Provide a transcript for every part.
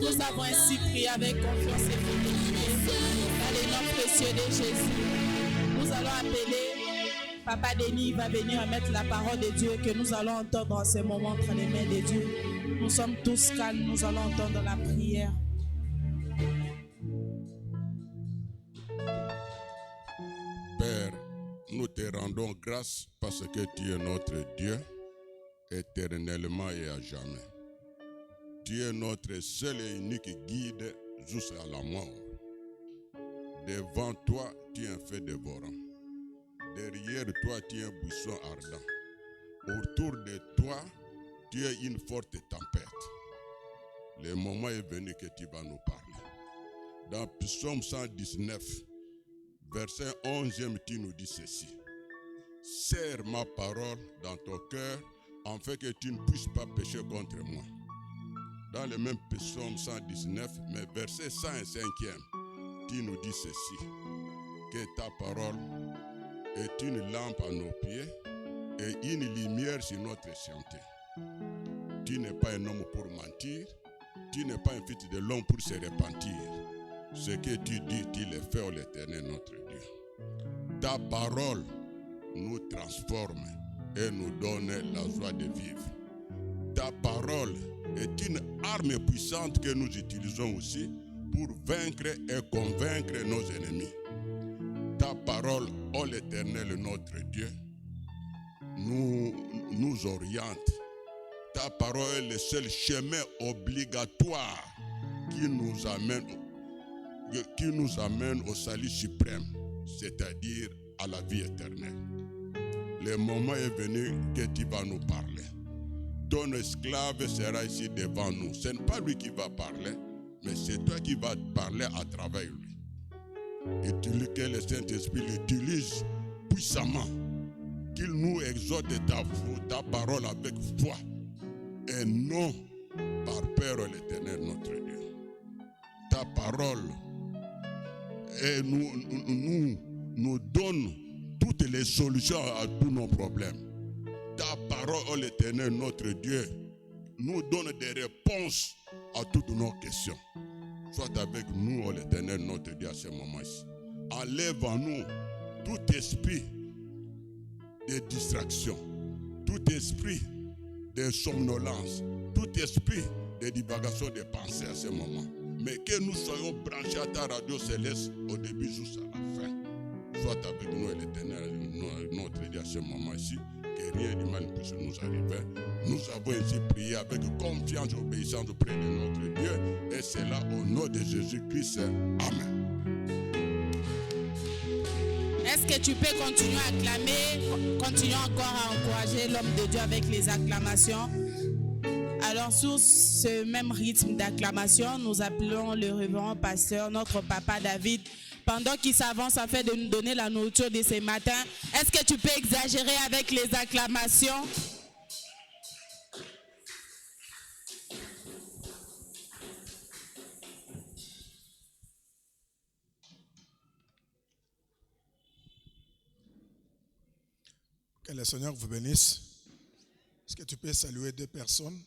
Nous avons ainsi prié avec confiance et fidélité dans le nom précieux de Jésus. Nous allons appeler Papa Denis, il va venir mettre la parole de Dieu que nous allons entendre en ce moment entre les mains de Dieu. Nous sommes tous calmes, nous allons entendre la prière. Père, nous te rendons grâce parce que tu es notre Dieu, éternellement et à jamais. Tu es notre seul et unique guide jusqu'à la mort. Devant toi, tu es un feu dévorant. Derrière toi, tu es un buisson ardent. Autour de toi, tu es une forte tempête. Le moment est venu que tu vas nous parler. Dans Psaume 119, verset 11e, tu nous dis ceci. Serre ma parole dans ton cœur, afin que tu ne puisses pas pécher contre moi. Dans le même Psaume 119, mais verset 105e, tu nous dis ceci. Que ta parole est une lampe à nos pieds et une lumière sur notre sentier. Tu n'es pas un homme pour mentir, tu n'es pas un fils de l'homme pour se repentir. Ce que tu dis, tu le fais, ô l'Éternel notre Dieu. Ta parole nous transforme et nous donne la joie de vivre. Ta parole est une arme puissante que nous utilisons aussi pour vaincre et convaincre nos ennemis. Ta parole, ô l'Éternel notre Dieu, nous oriente. Ta parole est le seul chemin obligatoire qui nous amène au salut suprême, c'est-à-dire à la vie éternelle. Le moment est venu que tu vas nous parler. Ton esclave sera ici devant nous. Ce n'est pas lui qui va parler, mais c'est toi qui vas parler à travers lui. Et que le Saint-Esprit l'utilise puissamment, qu'il nous exhorte ta parole avec foi et non par peur à l'Éternel notre Dieu. Ta parole et nous donne toutes les solutions à tous nos problèmes. Ta parole, ô l'Éternel notre Dieu, nous donne des réponses à toutes nos questions. Sois avec nous, ô l'Éternel notre Dieu, à ce moment-ci. Enlève en nous tout esprit de distraction, tout esprit de somnolence, tout esprit de divagation de pensée à ce moment. Mais que nous soyons branchés à ta radio céleste au début jusqu'à la fin. Sois avec nous, l'Éternel notre Dieu, à ce moment-ci. Que rien de mal puisse nous arriver. Nous avons ainsi prié avec confiance, obéissance auprès de notre Dieu. Et c'est là au nom de Jésus-Christ. Amen. Est-ce que tu peux continuer à acclamer, continuer encore à encourager l'homme de Dieu avec les acclamations? Alors sur ce même rythme d'acclamation, nous appelons le révérend pasteur, notre papa David, pendant qu'il s'avance afin de nous donner la nourriture de ce matin. Est-ce que tu peux exagérer avec les acclamations? Que le Seigneur vous bénisse. Est-ce que tu peux saluer deux personnes?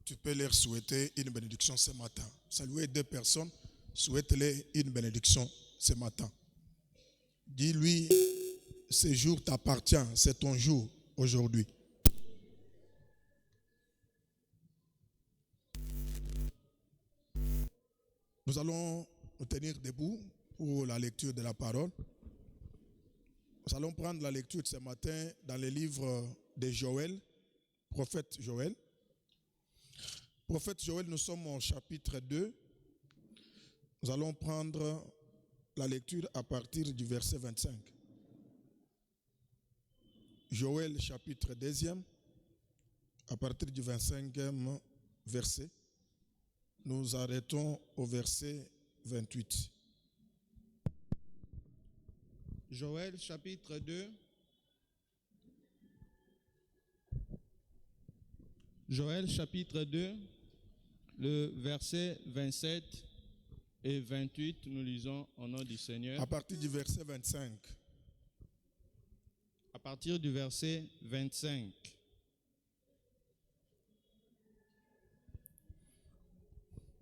Tu peux leur souhaiter une bénédiction ce matin. Saluer deux personnes, souhaite-leur une bénédiction ce matin. Dis-lui, ce jour t'appartient, c'est ton jour aujourd'hui. Nous allons nous tenir debout pour la lecture de la parole. Nous allons prendre la lecture de ce matin dans le livre de Joël, prophète Joël. Prophète Joël, nous sommes au chapitre 2. Nous allons prendre la lecture à partir du verset 25. Joël, chapitre 2, à partir du 25e verset. Nous arrêtons au verset 28. Joël chapitre 2. Joël chapitre 2, le verset 27 et 28, nous lisons au nom du Seigneur. À partir du verset 25. À partir du verset 25.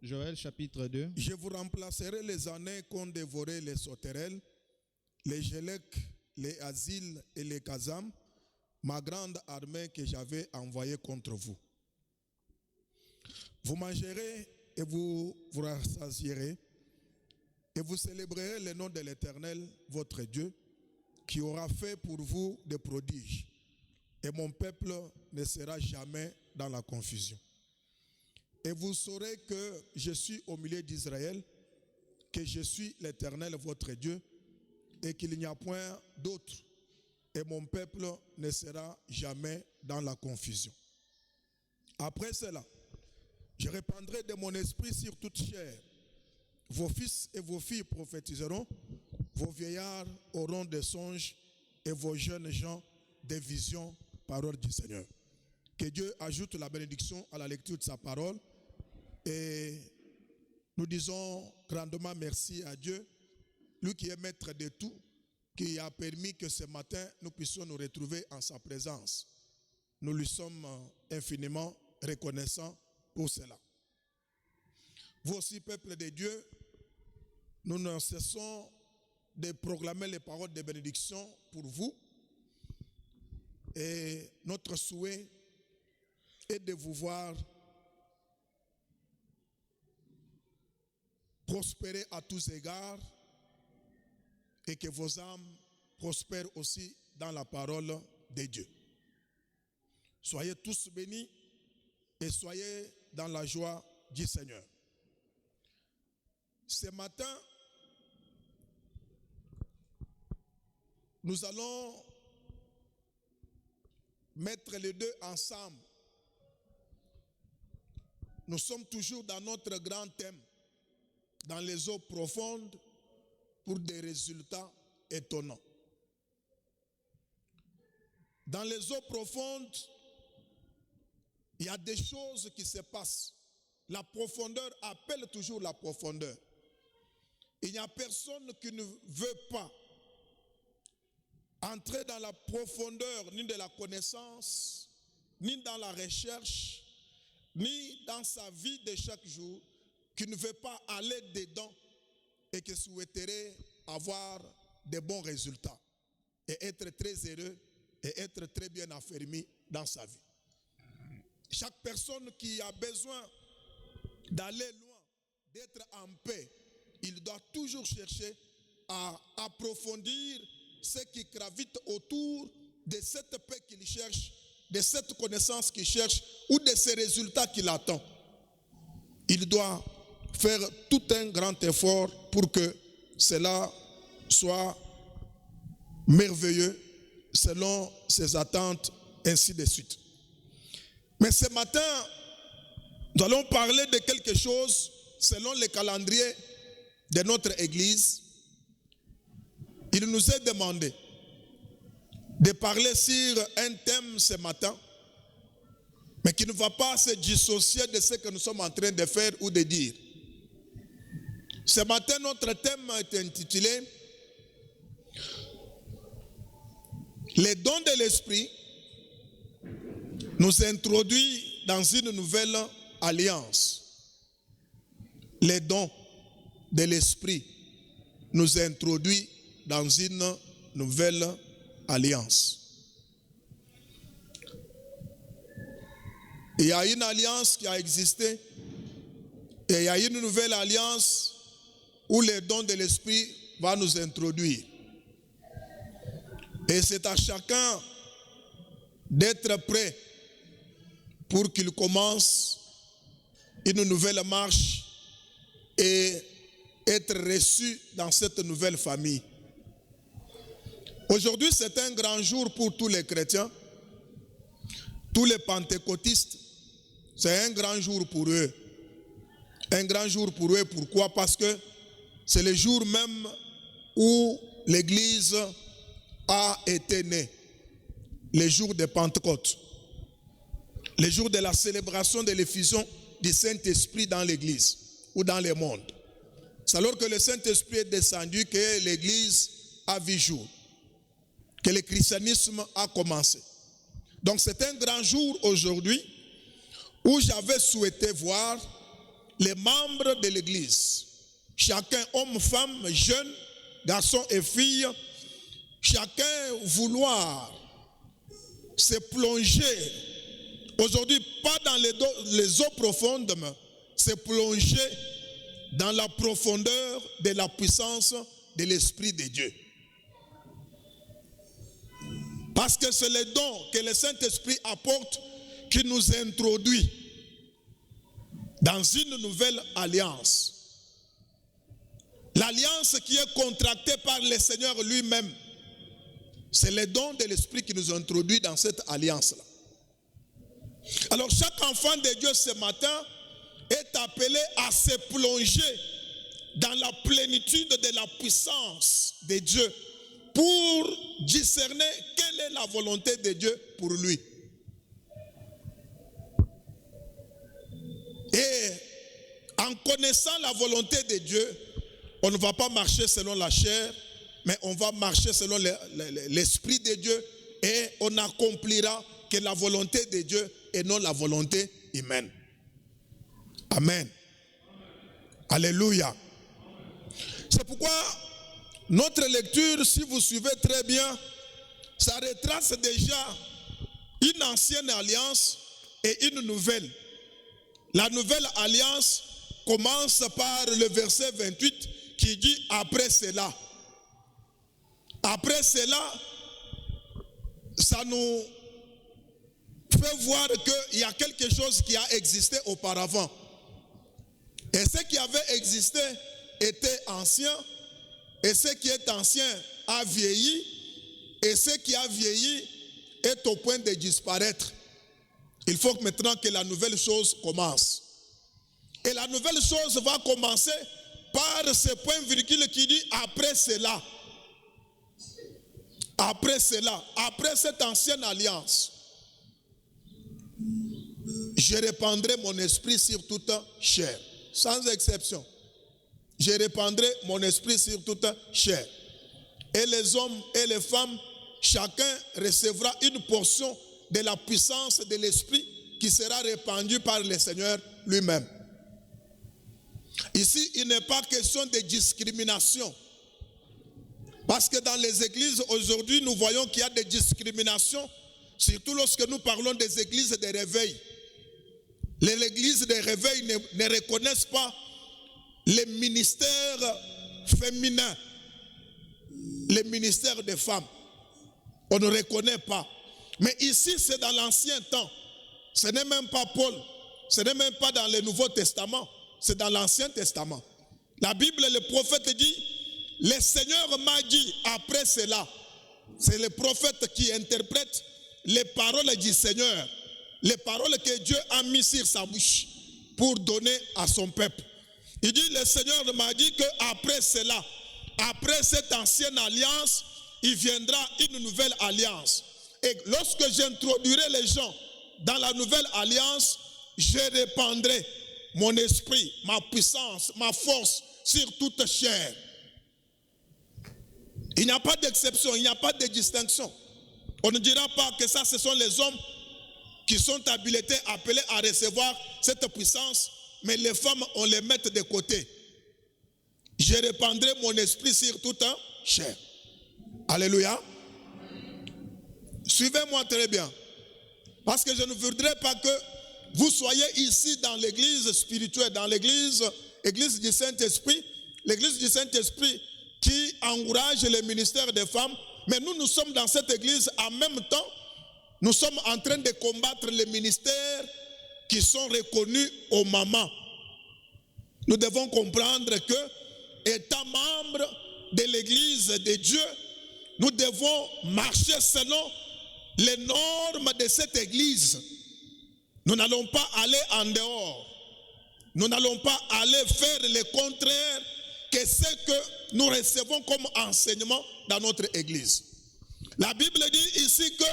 Joël chapitre 2. Je vous remplacerai les années qu'ont dévoré les sauterelles, les Gélèques, les Asiles et les Kazam, ma grande armée que j'avais envoyée contre vous. Vous mangerez et vous vous rassasierez, et vous célébrerez le nom de l'Éternel, votre Dieu, qui aura fait pour vous des prodiges, et mon peuple ne sera jamais dans la confusion. Et vous saurez que je suis au milieu d'Israël, que je suis l'Éternel, votre Dieu, et qu'il n'y a point d'autre, et mon peuple ne sera jamais dans la confusion. Après cela, je répandrai de mon esprit sur toute chair. Vos fils et vos filles prophétiseront, vos vieillards auront des songes, et vos jeunes gens des visions, parole du Seigneur. Que Dieu ajoute la bénédiction à la lecture de sa parole. Et nous disons grandement merci à Dieu, lui qui est maître de tout, qui a permis que ce matin nous puissions nous retrouver en sa présence. Nous lui sommes infiniment reconnaissants pour cela. Vous aussi, peuple de Dieu, nous ne cessons de proclamer les paroles de bénédiction pour vous. Et notre souhait est de vous voir prospérer à tous égards et que vos âmes prospèrent aussi dans la parole de Dieu. Soyez tous bénis et soyez dans la joie du Seigneur. Ce matin, nous allons mettre les deux ensemble. Nous sommes toujours dans notre grand thème, dans les eaux profondes, pour des résultats étonnants. Dans les eaux profondes, il y a des choses qui se passent. La profondeur appelle toujours la profondeur. Il n'y a personne qui ne veut pas entrer dans la profondeur, ni de la connaissance, ni dans la recherche, ni dans sa vie de chaque jour, qui ne veut pas aller dedans et qui souhaiterait avoir de bons résultats et être très heureux et être très bien affermi dans sa vie. Chaque personne qui a besoin d'aller loin, d'être en paix, il doit toujours chercher à approfondir ce qui gravite autour de cette paix qu'il cherche, de cette connaissance qu'il cherche ou de ces résultats qu'il attend. Il doit faire tout un grand effort pour que cela soit merveilleux selon ses attentes, ainsi de suite. Mais ce matin, nous allons parler de quelque chose selon le calendrier de notre Église. Il nous est demandé de parler sur un thème ce matin, mais qui ne va pas se dissocier de ce que nous sommes en train de faire ou de dire. Ce matin, notre thème est intitulé « Les dons de l'Esprit nous introduit dans une nouvelle alliance. » Les dons de l'Esprit nous introduit dans une nouvelle alliance. Il y a une alliance qui a existé et il y a une nouvelle alliance où les dons de l'Esprit vont nous introduire. Et c'est à chacun d'être prêt pour qu'il commence une nouvelle marche et être reçu dans cette nouvelle famille. Aujourd'hui, c'est un grand jour pour tous les chrétiens, tous les pentecôtistes. C'est un grand jour pour eux. Un grand jour pour eux. Pourquoi? Parce que c'est le jour même où l'Église a été née. Le jour de Pentecôte. Le jour de la célébration de l'effusion du Saint-Esprit dans l'Église ou dans le monde. C'est alors que le Saint-Esprit est descendu que l'Église a vu jour. Que le christianisme a commencé. Donc c'est un grand jour aujourd'hui où j'avais souhaité voir les membres de l'Église, chacun, homme, femme, jeune, garçon et fille, chacun vouloir se plonger, aujourd'hui pas dans les eaux profondes, mais se plonger dans la profondeur de la puissance de l'Esprit de Dieu. Parce que c'est le don que le Saint-Esprit apporte qui nous introduit dans une nouvelle alliance. L'alliance qui est contractée par le Seigneur lui-même. C'est le don de l'Esprit qui nous introduit dans cette alliance-là. Alors chaque enfant de Dieu ce matin est appelé à se plonger dans la plénitude de la puissance de Dieu pour discerner quelle est la volonté de Dieu pour lui. Et en connaissant la volonté de Dieu, on ne va pas marcher selon la chair, mais on va marcher selon l'Esprit de Dieu et on accomplira que la volonté de Dieu et non la volonté humaine. Amen. Alléluia. C'est pourquoi notre lecture, si vous suivez très bien, ça retrace déjà une ancienne alliance et une nouvelle. La nouvelle alliance commence par le verset 28 qui dit « Après cela ». Après cela, ça nous fait voir qu'il y a quelque chose qui a existé auparavant. Et ce qui avait existé était ancien, et ce qui est ancien a vieilli, et ce qui a vieilli est au point de disparaître. Il faut maintenant que la nouvelle chose commence. Et la nouvelle chose va commencer par ce point virgule qui dit « après cela ». Après cela, après cette ancienne alliance, je répandrai mon esprit sur toute chair, sans exception. Je répandrai mon esprit sur toute chair. Et les hommes et les femmes, chacun recevra une portion de la puissance de l'esprit qui sera répandue par le Seigneur lui-même. Ici, il n'est pas question de discrimination. Parce que dans les églises aujourd'hui, nous voyons qu'il y a des discriminations, surtout lorsque nous parlons des églises de réveil. Les églises de réveil ne reconnaissent pas les ministères féminins, les ministères des femmes. On ne reconnaît pas. Mais ici, c'est dans l'Ancien temps. Ce n'est même pas Paul. Ce n'est même pas dans le Nouveau Testament. C'est dans l'Ancien Testament. La Bible, le prophète dit, le Seigneur m'a dit après cela. C'est le prophète qui interprète les paroles du Seigneur. Les paroles que Dieu a mises sur sa bouche pour donner à son peuple. Il dit, le Seigneur m'a dit qu'après cela, après cette ancienne alliance, il viendra une nouvelle alliance. Et lorsque j'introduirai les gens dans la nouvelle alliance, je répandrai mon esprit, ma puissance, ma force sur toute chair. Il n'y a pas d'exception, il n'y a pas de distinction. On ne dira pas que ça, ce sont les hommes qui sont habilités, appelés à recevoir cette puissance, mais les femmes, on les met de côté. Je répandrai mon esprit sur toute chair. Alléluia. Suivez-moi très bien. Parce que je ne voudrais pas que vous soyez ici dans l'église spirituelle, dans l'église du Saint-Esprit, l'église du Saint-Esprit qui encourage le ministère des femmes, Mais nous sommes dans cette église, en même temps, nous sommes en train de combattre les ministères qui sont reconnus aux mamans. Nous devons comprendre que, étant membres de l'église de Dieu, nous devons marcher selon les normes de cette église. Nous n'allons pas aller en dehors. Nous n'allons pas aller faire le contraire que ce que nous recevons comme enseignement dans notre église. La Bible dit ici que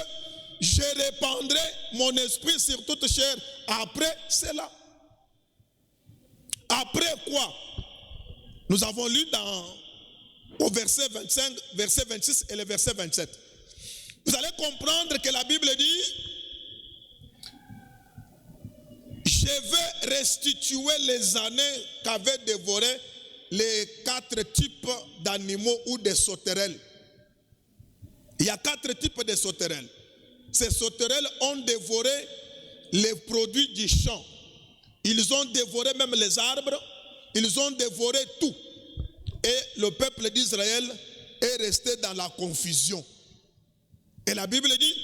je répandrai mon esprit sur toute chair après cela. Après quoi? Nous avons lu au verset 25, verset 26 et le verset 27. Vous allez comprendre que la Bible dit: je vais restituer les années qu'avaient dévoré les 4 types d'animaux ou de sauterelles. Il y a 4 types de sauterelles. Ces sauterelles ont dévoré les produits du champ. Ils ont dévoré même les arbres. Ils ont dévoré tout. Et le peuple d'Israël est resté dans la confusion. Et la Bible dit: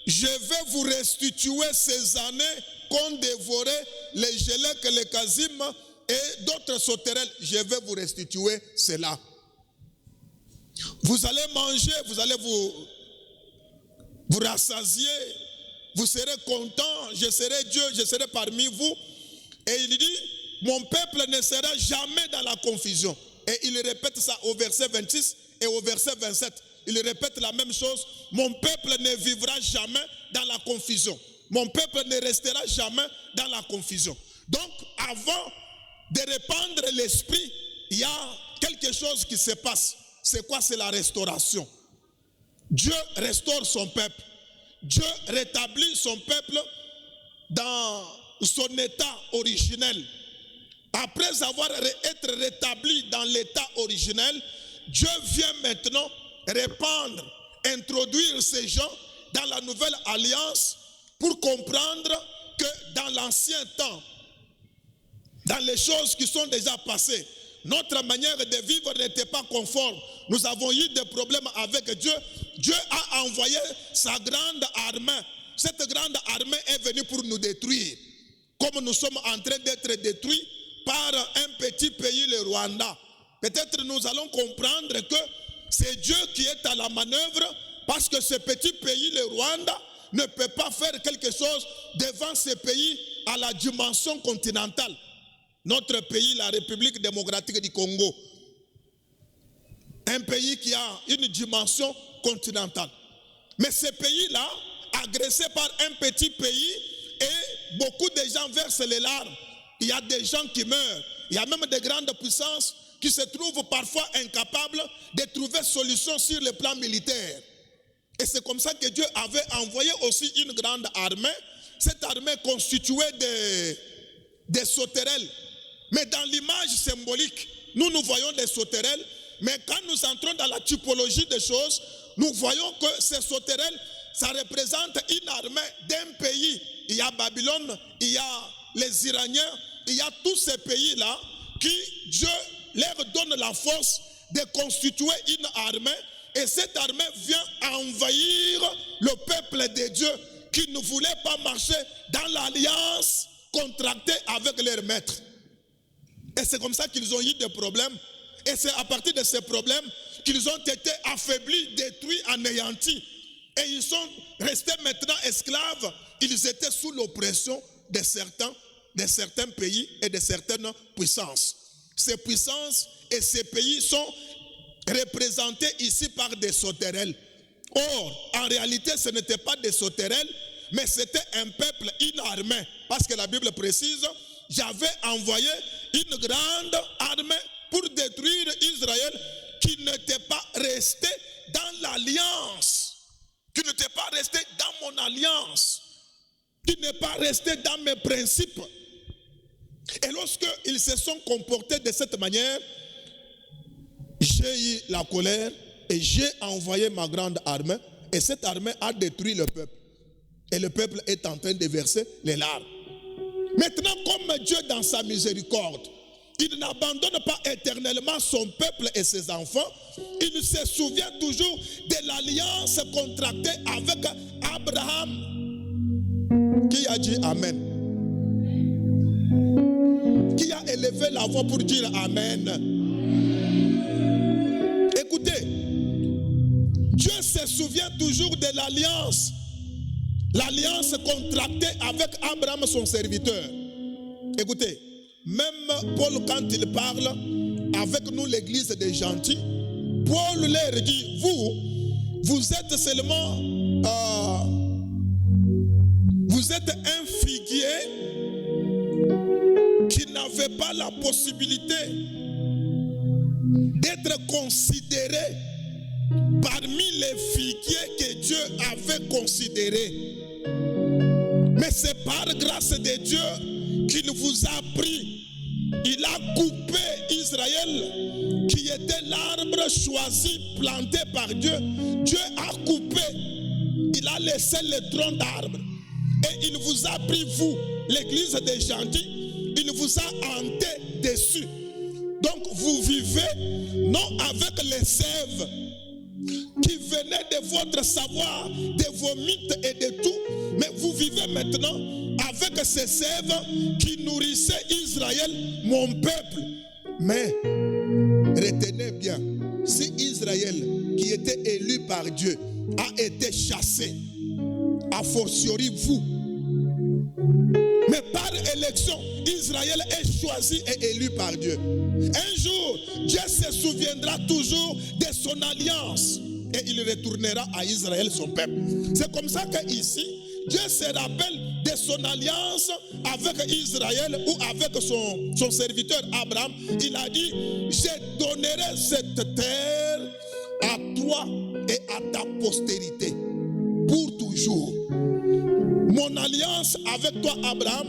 je vais vous restituer ces années qu'ont dévoré les gélèques, les casimes et d'autres sauterelles. Je vais vous restituer cela. Vous allez manger, vous allez vous rassasier, vous serez content, je serai Dieu, je serai parmi vous. Et il dit: mon peuple ne sera jamais dans la confusion. Et il répète ça au verset 26 et au verset 27. Il répète la même chose: mon peuple ne vivra jamais dans la confusion. Mon peuple ne restera jamais dans la confusion. Donc, avant de répandre l'esprit, il y a quelque chose qui se passe. C'est quoi? C'est la restauration. Dieu restaure son peuple. Dieu rétablit son peuple dans son état originel. Après avoir été rétabli dans l'état originel, Dieu vient maintenant répandre, introduire ces gens dans la nouvelle alliance pour comprendre que dans l'ancien temps, dans les choses qui sont déjà passées, notre manière de vivre n'était pas conforme. Nous avons eu des problèmes avec Dieu. Dieu a envoyé sa grande armée. Cette grande armée est venue pour nous détruire. Comme nous sommes en train d'être détruits par un petit pays, le Rwanda. Peut-être nous allons comprendre que c'est Dieu qui est à la manœuvre, parce que ce petit pays, le Rwanda, ne peut pas faire quelque chose devant ce pays à la dimension continentale. Notre pays, la République démocratique du Congo, un pays qui a une dimension continentale. Mais ce pays-là, agressé par un petit pays, et beaucoup de gens versent les larmes. Il y a des gens qui meurent. Il y a même des grandes puissances qui se trouvent parfois incapables de trouver solution sur le plan militaire. Et c'est comme ça que Dieu avait envoyé aussi une grande armée. Cette armée constituée des sauterelles. Mais dans l'image symbolique, nous voyons des sauterelles. Mais quand nous entrons dans la typologie des choses, nous voyons que ces sauterelles, ça représente une armée d'un pays. Il y a Babylone, il y a les Iraniens, il y a tous ces pays-là qui, Dieu leur donne la force de constituer une armée. Et cette armée vient envahir le peuple de Dieu qui ne voulait pas marcher dans l'alliance contractée avec leur maître. Et c'est comme ça qu'ils ont eu des problèmes. Et c'est à partir de ces problèmes qu'ils ont été affaiblis, détruits, anéantis. Et ils sont restés maintenant esclaves. Ils étaient sous l'oppression de certains pays et de certaines puissances. Ces puissances et ces pays sont représentés ici par des sauterelles. Or, en réalité, ce n'était pas des sauterelles, mais c'était un peuple, une armée. Parce que la Bible précise: j'avais envoyé une grande armée pour détruire Israël, qui n'était pas resté dans l'alliance, qui n'était pas resté dans mon alliance, qui n'est pas resté dans mes principes. Et lorsqu'ils se sont comportés de cette manière, j'ai eu la colère et j'ai envoyé ma grande armée, et cette armée a détruit le peuple. Et le peuple est en train de verser les larmes. Maintenant, comme Dieu dans sa miséricorde il n'abandonne pas éternellement son peuple et ses enfants. Il se souvient toujours de l'alliance contractée avec Abraham. Qui a dit Amen? Qui a élevé la voix pour dire Amen? Écoutez, Dieu se souvient toujours de l'alliance. L'alliance contractée avec Abraham, son serviteur. Écoutez, même Paul, quand il parle avec nous, l'église des gentils, Paul leur dit, vous êtes seulement, vous êtes un figuier qui n'avait pas la possibilité d'être considéré parmi les figuiers que Dieu avait considérés. Mais c'est par grâce de Dieu qu'il vous a pris. Il a coupé Israël, qui était l'arbre choisi, planté par Dieu. Dieu a coupé. Il a laissé le tronc d'arbre. Et il vous a pris, vous, l'église des gentils, il vous a hanté dessus. Donc vous vivez non avec les sèves qui venaient de votre savoir, de vos mythes et de tout, mais vous vivez maintenant avec ces sèves qui nourrissaient Israël, mon peuple. Mais retenez bien, si Israël, qui était élu par Dieu, a été chassé, a fortiori vous. Mais par élection, Israël est choisi et élu par Dieu. Un jour, Dieu se souviendra toujours de son alliance et il retournera à Israël, son peuple. C'est comme ça qu'ici, Dieu se rappelle de son alliance avec Israël ou avec son serviteur Abraham. Il a dit, je donnerai cette terre à toi et à ta postérité pour toujours. Mon alliance avec toi, Abraham,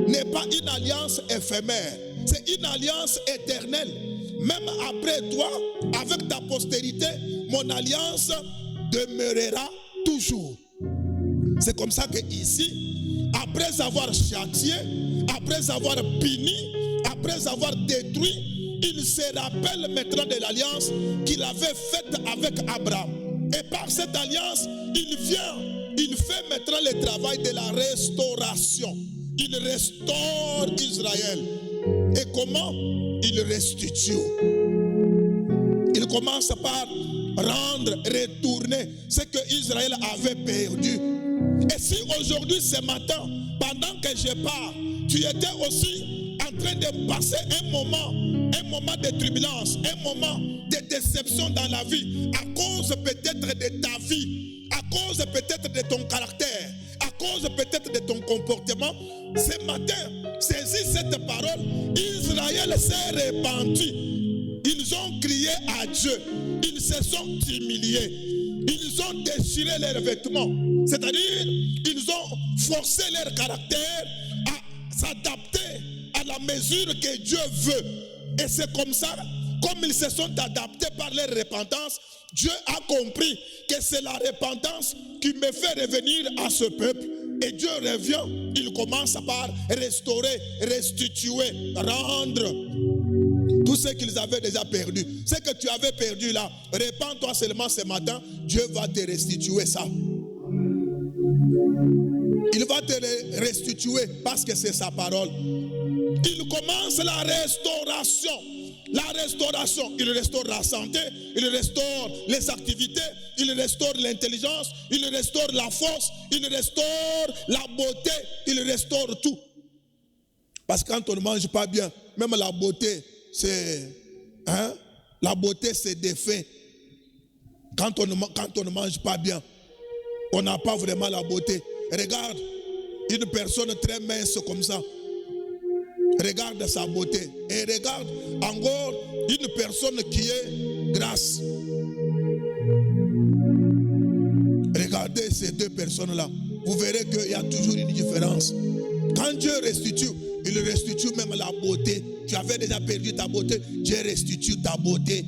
n'est pas une alliance éphémère. C'est une alliance éternelle. Même après toi, avec ta postérité, mon alliance demeurera toujours. C'est comme ça que ici, après avoir châtié, après avoir puni, après avoir détruit, il se rappelle maintenant de l'alliance qu'il avait faite avec Abraham. Et par cette alliance, il fait maintenant le travail de la restauration. Il restaure Israël. Et comment? Il restitue. Il commence par rendre, retourner ce que Israël avait perdu. Et si aujourd'hui, ce matin, pendant que je parle, tu étais aussi en train de passer un moment de turbulence, un moment de déception dans la vie, à cause peut-être de ta vie, à cause peut-être de ton caractère, à cause peut-être de ton comportement, ce matin, saisis cette parole. Israël s'est répandu. Ils ont crié à Dieu. Ils se sont humiliés. Ils ont déchiré leurs vêtements. C'est-à-dire, ils ont forcé leur caractère à s'adapter à la mesure que Dieu veut. Et c'est comme ça, comme ils se sont adaptés par leur repentance, Dieu a compris que c'est la repentance qui me fait revenir à ce peuple. Et Dieu revient, il commence par restaurer, restituer, rendre tout ce qu'ils avaient déjà perdu. Ce que tu avais perdu là, répands-toi seulement ce matin, Dieu va te restituer ça. Il va te restituer parce que c'est sa parole. Il commence la restauration. La restauration, il restaure la santé, il restaure les activités, il restaure l'intelligence, il restaure la force, il restaure la beauté, il restaure tout. Parce que quand on ne mange pas bien, même la beauté, c'est défait. Quand on ne mange pas bien, on n'a pas vraiment la beauté. Regarde une personne très mince comme ça. Regarde sa beauté. Et regarde encore une personne qui est grasse. Regardez ces deux personnes-là. Vous verrez qu'il y a toujours une différence. Quand Dieu restitue, il restitue même la beauté. Tu avais déjà perdu ta beauté. Dieu restitue ta beauté.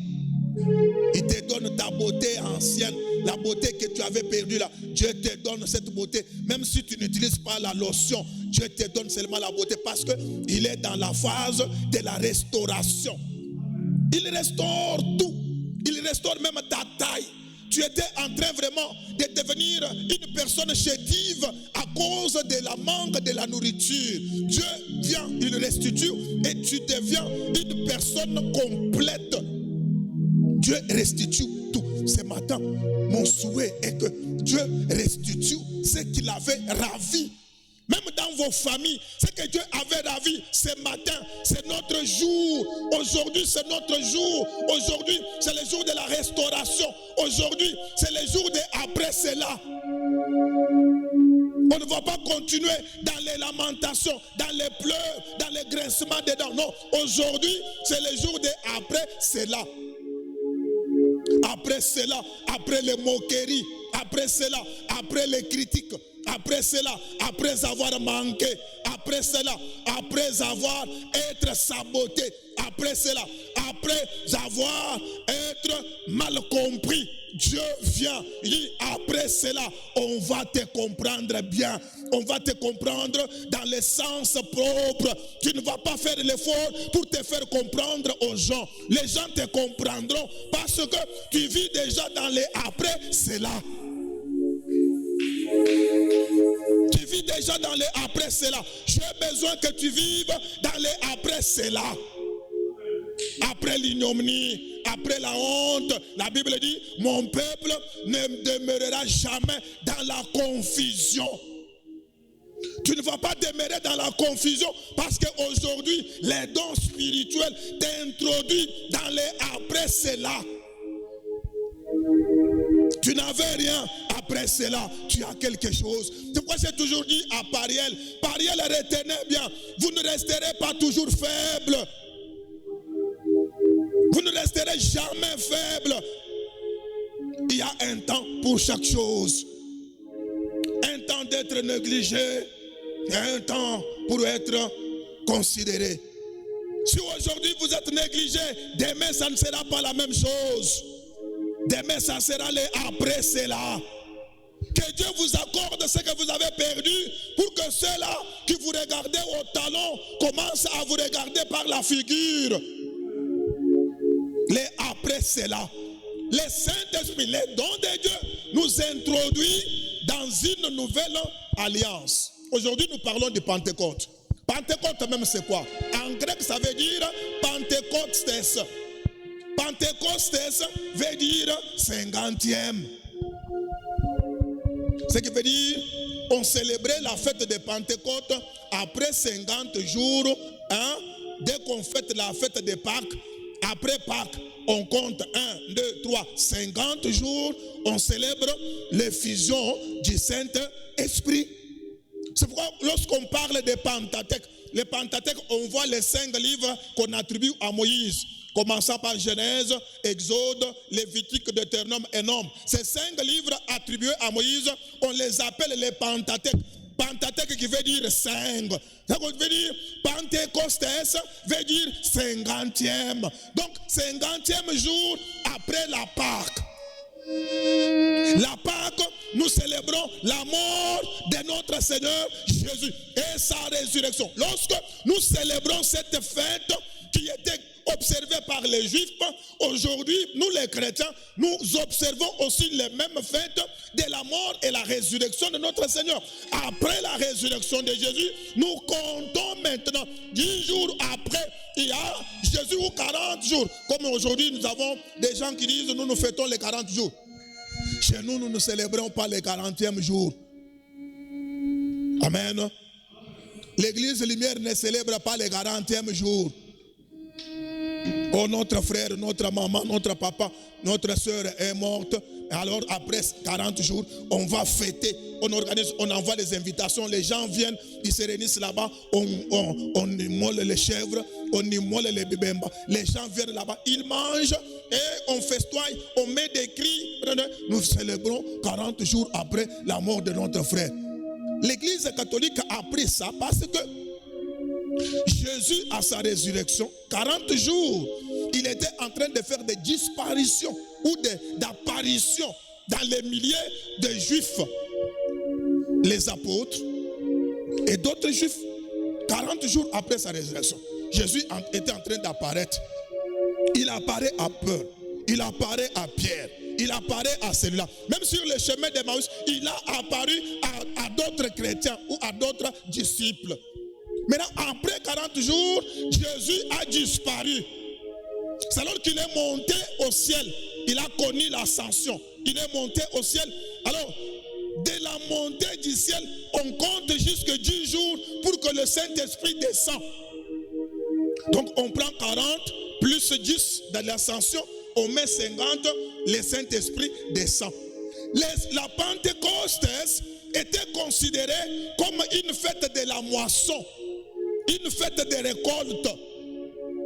Il te donne ta beauté ancienne. la beauté que tu avais perdue là, Dieu te donne cette beauté. Même si tu n'utilises pas la lotion, Dieu te donne seulement la beauté parce qu'il est dans la phase de la restauration. Il restaure tout. Il restaure même ta taille. Tu étais en train vraiment de devenir une personne chétive à cause de la manque de la nourriture. Dieu vient, il restitue et tu deviens une personne complète. Dieu restitue tout. Ce matin, mon souhait est que Dieu restitue ce qu'il avait ravi. Même dans vos familles, ce que Dieu avait ravi ce matin, c'est notre jour. Aujourd'hui, c'est notre jour. Aujourd'hui, c'est le jour de la restauration. Aujourd'hui, c'est le jour de après cela. On ne va pas continuer dans les lamentations, dans les pleurs, dans les grincements des dents. Non, aujourd'hui, c'est le jour de après cela. Après cela, après les moqueries, après cela, après les critiques, après cela, après avoir manqué, après cela, après avoir été saboté, après cela, après avoir été mal compris, Dieu vient, il dit après cela, on va te comprendre bien, on va te comprendre dans le sens propre. Tu ne vas pas faire l'effort pour te faire comprendre aux gens. Les gens te comprendront parce que tu vis déjà dans les après cela. Tu vis déjà dans les après cela. J'ai besoin que tu vives dans les après cela. Après l'ignominie, après la honte, la Bible dit, mon peuple ne demeurera jamais dans la confusion. Tu ne vas pas demeurer dans la confusion parce qu'aujourd'hui, les dons spirituels t'introduisent dans les après cela. Tu n'avais rien, après cela, tu as quelque chose. C'est pourquoi j'ai toujours dit à Pariel, Pariel, retenez bien, vous ne resterez pas toujours faible. Vous ne resterez jamais faible. Il y a un temps pour chaque chose. Un temps d'être négligé, et un temps pour être considéré. Si aujourd'hui vous êtes négligé, demain ça ne sera pas la même chose. Demain ça sera les après cela. Que Dieu vous accorde ce que vous avez perdu pour que ceux-là qui vous regardaient au talon commencent à vous regarder par la figure. Les après cela. Le Saint-Esprit, les dons de Dieu nous introduit dans une nouvelle alliance. Aujourd'hui, nous parlons de Pentecôte. Pentecôte même c'est quoi? En grec, ça veut dire Pentecôstes. Pentecôstes veut dire 50e. Ce qui veut dire, on célébrait la fête de Pentecôte après 50 jours. Hein? Dès qu'on fête la fête de Pâques, après Pâques, on compte 1, 2, 3, 50 jours, on célèbre l'effusion du Saint-Esprit. C'est pourquoi lorsqu'on parle de Pentateuque, le Pentateuque, on voit les 5 livres qu'on attribue à Moïse, commençant par Genèse, Exode, Lévitique, Deutéronome et Nombres. Ces 5 livres attribués à Moïse, on les appelle les Pentateuques. Pentateuque qui veut dire 5. Ça veut dire Pentecôstes veut dire 50e. Donc 50e jour après la Pâque. La Pâque, nous célébrons la mort de notre Seigneur Jésus et sa résurrection. Lorsque nous célébrons cette fête qui était observée par les Juifs, aujourd'hui, nous les chrétiens, nous observons aussi les mêmes fêtes de la mort et la résurrection de notre Seigneur. Après la résurrection de Jésus, nous comptons maintenant 10 jours après, il y a Jésus ou 40 jours. Comme aujourd'hui, nous avons des gens qui disent, nous fêtons les 40 jours. Chez nous, nous ne célébrons pas les 40e jour. Amen. L'église lumière ne célèbre pas les 40e jour. Oh, notre frère, notre maman, notre papa, notre soeur est morte. Alors après 40 jours, on va fêter, on organise, on envoie les invitations, les gens viennent, ils se réunissent là-bas, on immole les chèvres, on immole les bibemba. Les gens viennent là-bas, ils mangent et on festoie, on met des cris. Nous célébrons 40 jours après la mort de notre frère. L'église catholique a pris ça parce que Jésus, à sa résurrection, 40 jours, il était en train de faire des disparitions ou d'apparitions dans les milliers de juifs, les apôtres et d'autres juifs. 40 jours après sa résurrection, Jésus était en train d'apparaître. Il apparaît à Paul, il apparaît à Pierre, il apparaît à celui-là. Même sur le chemin d'Emmaüs, il a apparu à d'autres chrétiens ou à d'autres disciples. Maintenant, après 40 jours, Jésus a disparu. C'est alors qu'il est monté au ciel. Il a connu l'ascension. Il est monté au ciel. Alors, dès la montée du ciel, on compte jusque 10 jours pour que le Saint-Esprit descende. Donc, on prend 40 plus 10 dans l'ascension, on met 50, le Saint-Esprit descend. La Pentecôte était considérée comme une fête de la moisson, une fête de récolte.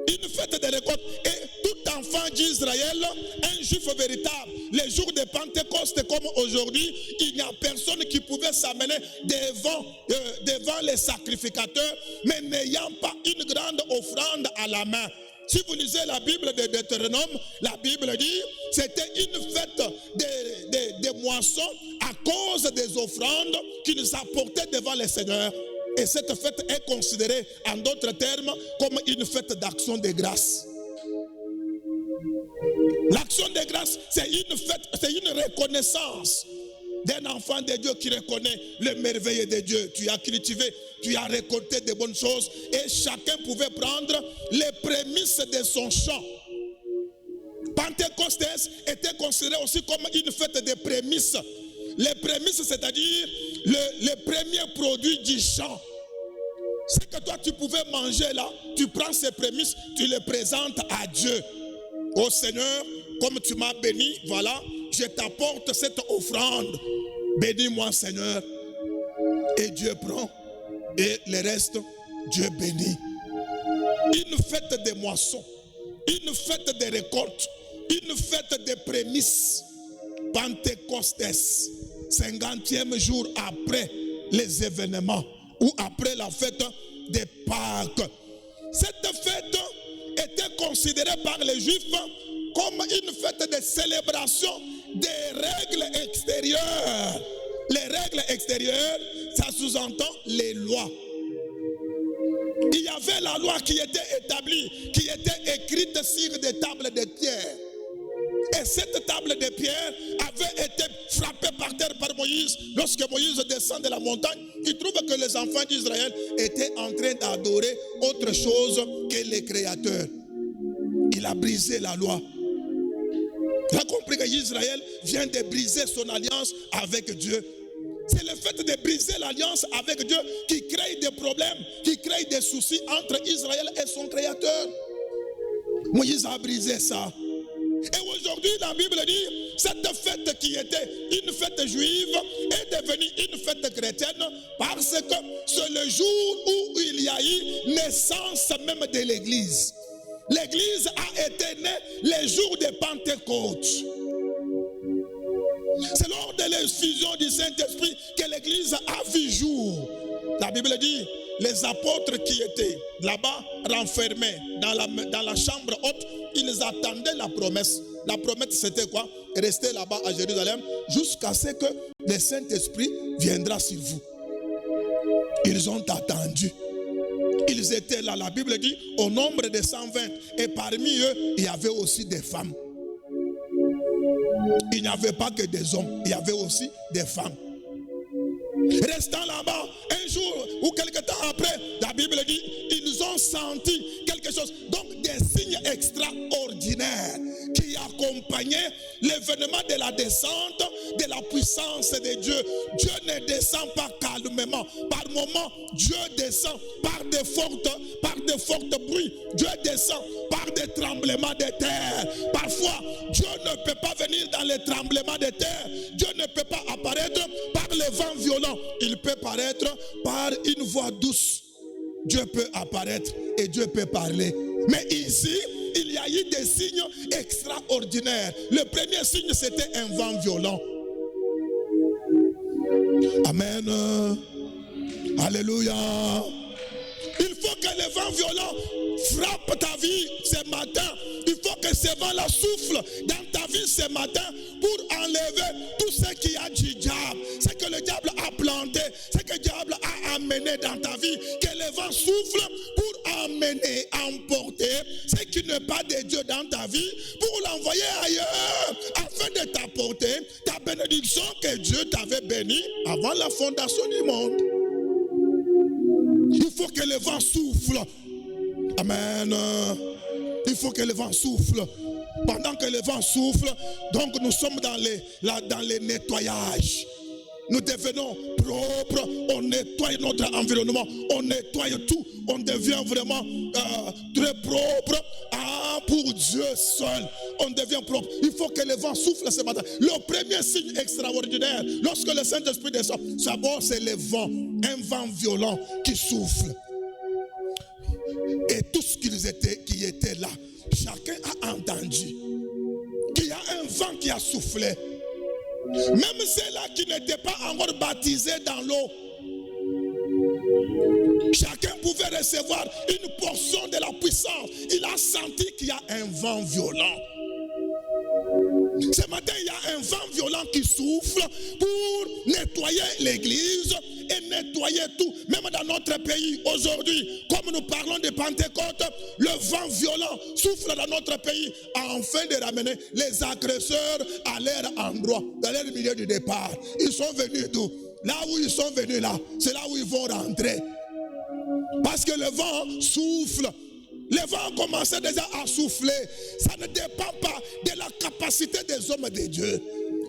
Une fête de récolte. Et tout enfant d'Israël, un juif véritable, les jours de Pentecôte comme aujourd'hui, il n'y a personne qui pouvait s'amener devant les sacrificateurs, mais n'ayant pas une grande offrande à la main. Si vous lisez la Bible de Deutéronome, la Bible dit c'était une fête de moisson à cause des offrandes qu'ils apportaient devant le Seigneur. Et cette fête est considérée, en d'autres termes, comme une fête d'action de grâce. L'action de grâce, c'est une fête, c'est une reconnaissance d'un enfant de Dieu qui reconnaît le merveille de Dieu. Tu as cultivé, tu as récolté de bonnes choses et chacun pouvait prendre les prémices de son champ. Pentecôte était considéré aussi comme une fête de prémices. Les prémices, c'est-à-dire le premier produit du champ. Ce que toi tu pouvais manger là, tu prends ces prémices, tu les présentes à Dieu. Ô Seigneur, comme tu m'as béni, voilà, je t'apporte cette offrande. Bénis-moi Seigneur. Et Dieu prend. Et le reste, Dieu bénit. Une fête de moisson, une fête de récolte, une fête de prémices. Pentecôte, 50e jour après les événements ou après la fête de Pâques. Cette fête était considérée par les Juifs comme une fête de célébration des règles extérieures. Les règles extérieures, ça sous-entend les lois. Il y avait la loi qui était établie, qui était écrite sur des tables de pierre. Et cette table de pierre avait été frappée par terre par Moïse. Lorsque Moïse descend de la montagne, il trouve que les enfants d'Israël étaient en train d'adorer autre chose que les créateurs. Il a brisé la loi. Il a compris qu'Israël vient de briser son alliance avec Dieu. C'est le fait de briser l'alliance avec Dieu qui crée des problèmes, qui crée des soucis entre Israël et son créateur. Moïse a brisé ça. Et aujourd'hui, la Bible dit, cette fête qui était une fête juive est devenue une fête chrétienne parce que c'est le jour où il y a eu naissance même de l'Église. L'Église a été née les jours de Pentecôte. C'est lors de l'effusion du Saint-Esprit que l'Église a vu jour. La Bible dit, les apôtres qui étaient là-bas, renfermés dans la chambre haute, ils attendaient la promesse. La promesse, c'était quoi? Rester là-bas à Jérusalem jusqu'à ce que le Saint-Esprit viendra sur vous. Ils ont attendu. Ils étaient là, la Bible dit, au nombre de 120. Et parmi eux, il y avait aussi des femmes. Il n'y avait pas que des hommes, il y avait aussi des femmes. Restant là-bas, un jour ou quelque temps après, la Bible dit, ils ont senti quelque chose. Donc des signes extraordinaires qui accompagnaient l'événement de la descente de la puissance de Dieu. Dieu ne descend pas calmement. Par moments, Dieu descend par de fortes bruits. Dieu descend par des tremblements de terre. Parfois, Dieu ne peut pas venir dans les tremblements de terre. Dieu ne peut pas apparaître par les vents violents. Il peut paraître par une voix douce. Dieu peut apparaître et Dieu peut parler. Mais ici, il y a eu des signes extraordinaires. Le premier signe, c'était un vent violent. Amen. Alléluia. Il faut que le vent violent frappe ta vie ce matin. Il faut que ce vent-là souffle dans ta vie ce matin pour enlever tout ce qui a du diable, ce que le diable a planté, ce que le diable a amené dans ta vie, que le vent souffle pour emmener, emporter ce qui n'est pas de Dieu dans ta vie, pour l'envoyer ailleurs, afin de t'apporter ta bénédiction que Dieu t'avait bénie avant la fondation du monde. Il faut que le vent souffle. Amen. Il faut que le vent souffle. Pendant que le vent souffle, donc nous sommes dans les nettoyages. Nous devenons propres, on nettoie notre environnement, on nettoie tout, on devient vraiment très propre pour Dieu seul. On devient propre. Il faut que le vent souffle ce matin. Le premier signe extraordinaire, lorsque le Saint-Esprit descend, d'abord c'est le vent, un vent violent qui souffle. Et tout ce qui était là, chacun a entendu qu'il y a un vent qui a soufflé. Même ceux-là qui n'étaient pas encore baptisés dans l'eau, chacun pouvait recevoir une portion de la puissance. Il a senti qu'il y a un vent violent. Ce matin, il y a un vent violent qui souffle pour nettoyer l'église et nettoyer tout, même dans notre pays. Aujourd'hui, comme nous parlons de Pentecôte, le vent violent souffle dans notre pays afin de ramener les agresseurs à leur endroit, dans leur milieu de départ. Ils sont venus d'où? Là où ils sont venus là, c'est là où ils vont rentrer. Parce que le vent souffle. Le vent commençait déjà à souffler. Ça ne dépend pas de la capacité des hommes de Dieu.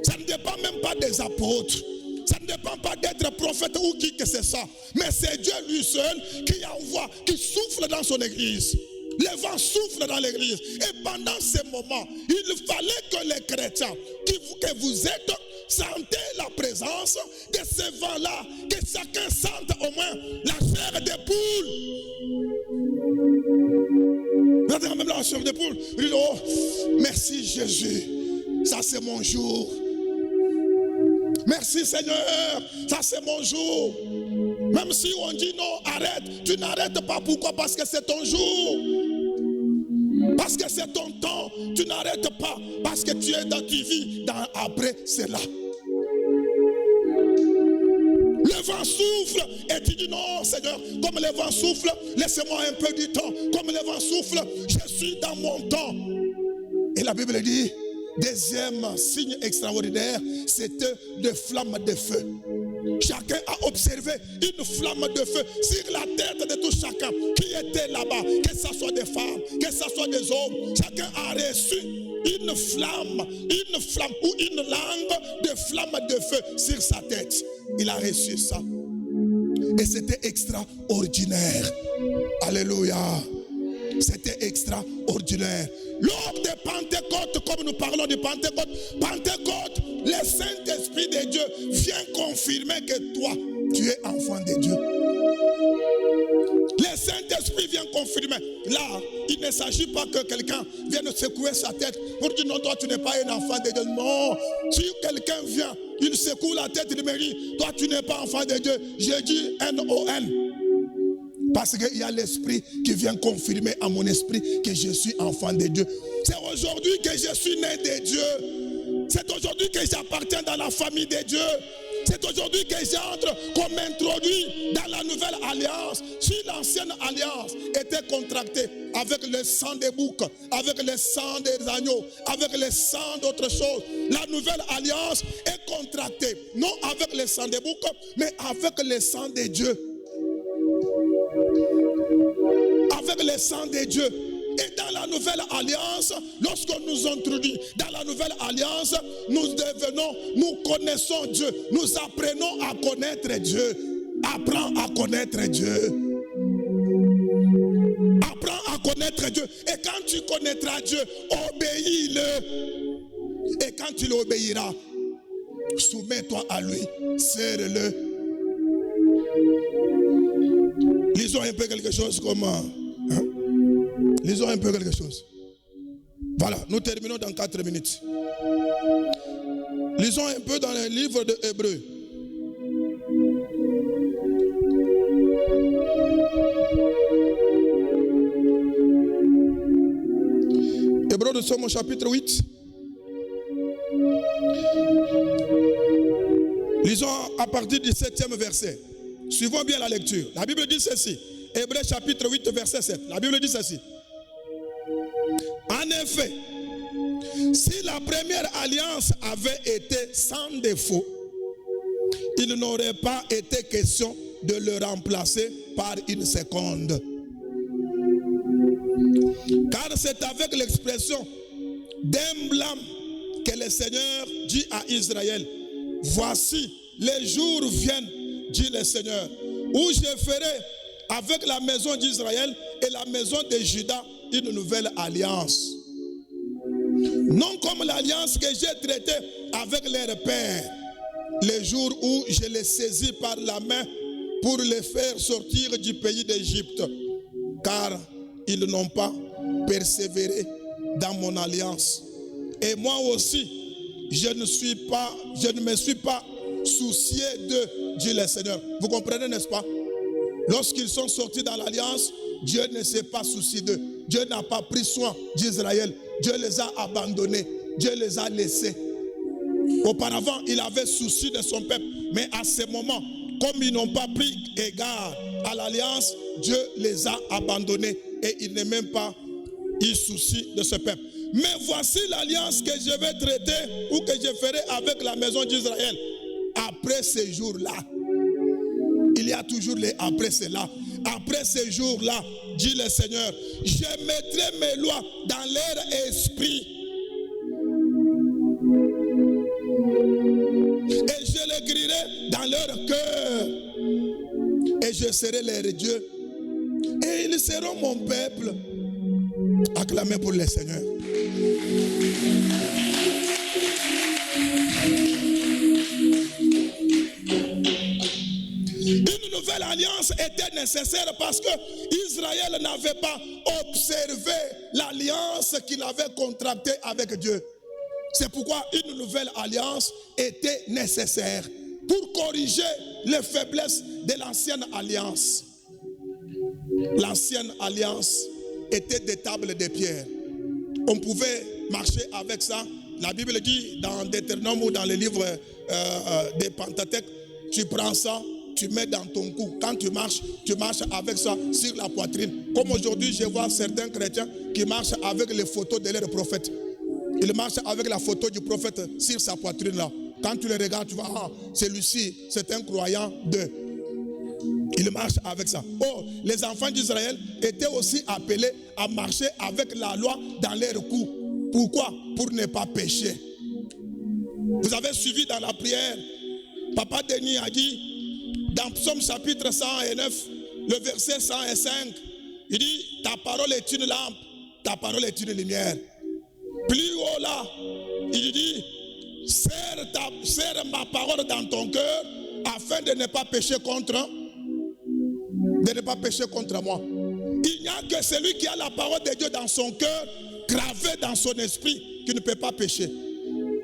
Ça ne dépend même pas des apôtres. Ça ne dépend pas d'être prophète ou qui que ce soit. Mais c'est Dieu lui seul qui envoie, qui souffle dans son église. Le vent souffle dans l'église. Et pendant ces moments, il fallait que les chrétiens, que vous êtes, sentez la présence de ce vent-là. Que chacun sente au moins la chair des poules. Regardez même la chair des poules. Il dit, oh, merci Jésus. Ça c'est mon jour. Merci Seigneur. Ça c'est mon jour. Même si on dit non, arrête. Tu n'arrêtes pas. Pourquoi? Parce que c'est ton jour. Parce que c'est ton temps. Tu n'arrêtes pas. Parce que tu es dans ta vie. Après cela. Le vent souffle et tu dis non Seigneur, comme le vent souffle, laissez-moi un peu du temps. Comme le vent souffle, je suis dans mon temps. Et la Bible dit, deuxième signe extraordinaire, c'était des flammes de feu. Chacun a observé une flamme de feu sur la tête de tout chacun qui était là-bas, que ce soit des femmes, que ce soit des hommes. Chacun a reçu une flamme ou une langue de flamme de feu sur sa tête. Il a reçu ça. Et c'était extraordinaire. Alléluia. C'était extraordinaire. Lors de Pentecôte, comme nous parlons de Pentecôte, le Saint-Esprit de Dieu vient confirmer que toi, tu es enfant de Dieu. Le Saint-Esprit vient confirmer. Là, il ne s'agit pas que quelqu'un vienne secouer sa tête pour dire non, toi tu n'es pas un enfant de Dieu. Non, si quelqu'un vient, il secoue la tête, il me dit, toi tu n'es pas enfant de Dieu. J'ai dit N-O-N. Parce qu'il y a l'esprit qui vient confirmer à mon esprit que je suis enfant de Dieu. C'est aujourd'hui que je suis né de Dieu. C'est aujourd'hui que j'appartiens dans la famille de Dieu. C'est aujourd'hui que j'entre comme introduit dans la nouvelle alliance. Si l'ancienne alliance était contractée avec le sang des boucs, avec le sang des agneaux, avec le sang d'autres choses, la nouvelle alliance est contractée, non avec le sang des boucs, mais avec le sang de Dieu. Avec le sang de Dieu. Et dans la nouvelle alliance, lorsqu'on nous introduit dans la nouvelle alliance, nous connaissons Dieu. Nous apprenons à connaître Dieu. Apprends à connaître Dieu. Apprends à connaître Dieu. Et quand tu connaîtras Dieu, obéis-le. Et quand tu l'obéiras, soumets-toi à lui. Serre-le. Lisons un peu quelque chose comme... Lisons un peu quelque chose. Voilà, nous terminons dans 4 minutes. Lisons un peu dans le livre de Hébreux. Hébreux, nous sommes au chapitre 8. à partir du 7e verset. Suivons bien la lecture. La Bible dit ceci. Hébreux chapitre 8, verset 7. La Bible dit ceci. En effet, si la première alliance avait été sans défaut, il n'aurait pas été question de le remplacer par une seconde. Car c'est avec l'expression d'un blâme que le Seigneur dit à Israël, voici, les jours viennent, dit le Seigneur, où je ferai avec la maison d'Israël et la maison de Juda une nouvelle alliance. Non comme l'alliance que j'ai traitée avec leurs pères, les jours où je les saisis par la main pour les faire sortir du pays d'Égypte, car ils n'ont pas persévéré dans mon alliance. Et moi aussi, je ne me suis pas soucié d'eux, dit le Seigneur. Vous comprenez, n'est-ce pas? Lorsqu'ils sont sortis dans l'alliance, Dieu ne s'est pas soucié d'eux. Dieu n'a pas pris soin d'Israël. Dieu les a abandonnés. Dieu les a laissés. Auparavant, il avait souci de son peuple. Mais à ce moment, comme ils n'ont pas pris égard à l'alliance, Dieu les a abandonnés. Et il n'est même pas eu souci de ce peuple. Mais voici l'alliance que je vais traiter ou que je ferai avec la maison d'Israël. Après ces jours-là, il y a toujours les après cela. Après ces jours-là, dit le Seigneur, je mettrai mes lois dans leur esprit. Et je les grillerai dans leur cœur. Et je serai leur Dieu. Et ils seront mon peuple. Acclamez pour le Seigneur. Une nouvelle alliance était nécessaire parce que Israël n'avait pas observé l'alliance qu'il avait contractée avec Dieu. C'est pourquoi une nouvelle alliance était nécessaire pour corriger les faiblesses de l'ancienne alliance. L'ancienne alliance était des tables de pierre. On pouvait marcher avec ça. La Bible dit dans Deutéronome ou dans les livres des Pentateuque, tu prends ça, tu mets dans ton cou. Quand tu marches avec ça sur la poitrine. Comme aujourd'hui, je vois certains chrétiens qui marchent avec les photos de leurs prophètes. Ils marchent avec la photo du prophète sur sa poitrine là. Quand tu le regardes, tu vois, ah, celui-ci, c'est un croyant de... Ils marchent avec ça. Oh, les enfants d'Israël étaient aussi appelés à marcher avec la loi dans leur cou. Pourquoi? Pour ne pas pécher. Vous avez suivi dans la prière, Papa Denis a dit, dans Psaume chapitre 109, le verset 105, il dit, ta parole est une lampe, ta parole est une lumière. Plus haut là, il dit, serre ma parole dans ton cœur, afin de ne pas pécher contre moi. Il n'y a que celui qui a la parole de Dieu dans son cœur, gravée dans son esprit, qui ne peut pas pécher.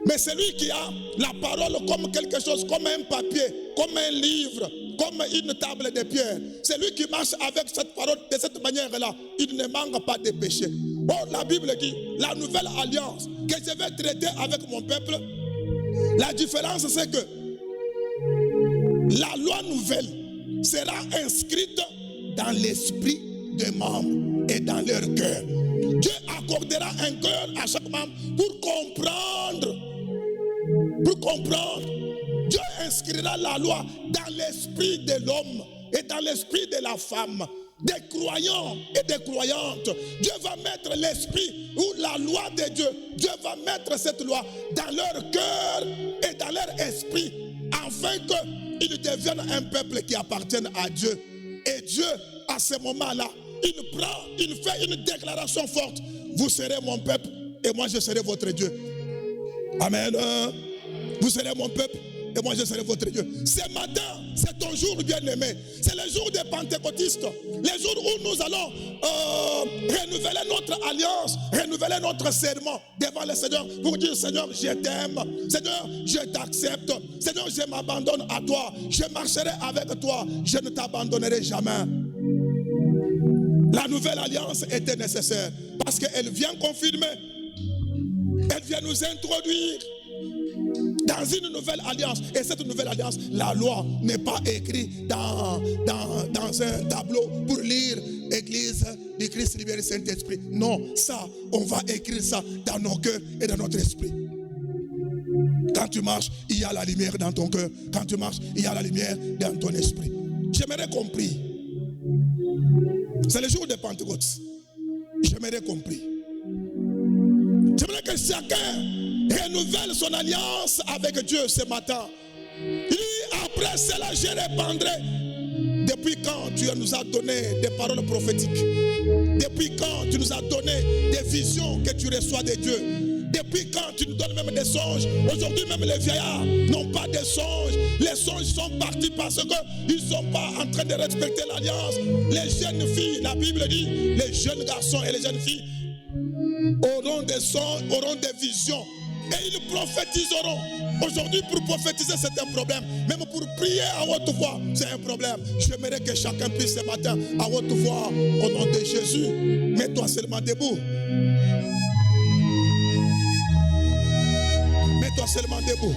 Mais celui qui a la parole comme quelque chose, comme un papier, comme un livre, comme une table de pierre, celui qui marche avec cette parole de cette manière-là, il ne manque pas de péché. Oh, la Bible dit, la nouvelle alliance que je vais traiter avec mon peuple, la différence c'est que la loi nouvelle sera inscrite dans l'esprit des membres et dans leur cœur. Dieu accordera un cœur à chaque membre pour comprendre. Dieu inscrira la loi dans l'esprit de l'homme et dans l'esprit de la femme, des croyants et des croyantes. Dieu va mettre l'esprit ou la loi de Dieu. Dieu va mettre cette loi dans leur cœur et dans leur esprit, afin qu'ils deviennent un peuple qui appartienne à Dieu. Et Dieu, à ce moment-là, il fait une déclaration forte. Vous serez mon peuple et moi je serai votre Dieu. Amen. Vous serez mon peuple et moi je serai votre Dieu. Ce matin, c'est ton jour bien-aimé. C'est le jour des pentecôtistes. Le jour où nous allons renouveler notre alliance, renouveler notre serment devant le Seigneur pour dire, Seigneur, je t'aime. Seigneur, je t'accepte. Seigneur, je m'abandonne à toi. Je marcherai avec toi. Je ne t'abandonnerai jamais. La nouvelle alliance était nécessaire parce qu'elle vient confirmer. Elle vient nous introduire dans une nouvelle alliance. Et cette nouvelle alliance, la loi n'est pas écrite dans un tableau pour lire Église du Christ libéré Saint-Esprit. Non, ça, on va écrire ça dans nos cœurs et dans notre esprit. Quand tu marches, il y a la lumière dans ton cœur. Quand tu marches, il y a la lumière dans ton esprit. J'aimerais compris. C'est le jour de Pentecôte. J'aimerais compris. J'aimerais que chacun renouvelle son alliance avec Dieu ce matin. Et après cela, je répandrai. Depuis quand tu nous as donné des paroles prophétiques? Depuis quand tu nous as donné des visions que tu reçois de Dieu? Depuis quand tu nous donnes même des songes? Aujourd'hui même les vieillards n'ont pas de songes. Les songes sont partis parce qu'ils ne sont pas en train de respecter l'alliance. Les jeunes filles, la Bible dit, les jeunes garçons et les jeunes filles auront des songes, auront des visions. Et ils prophétiseront. Aujourd'hui, pour prophétiser, c'est un problème. Même pour prier à haute voix, c'est un problème. J'aimerais que chacun puisse ce matin, à haute voix, au nom de Jésus, mets-toi seulement debout. Mets-toi seulement debout.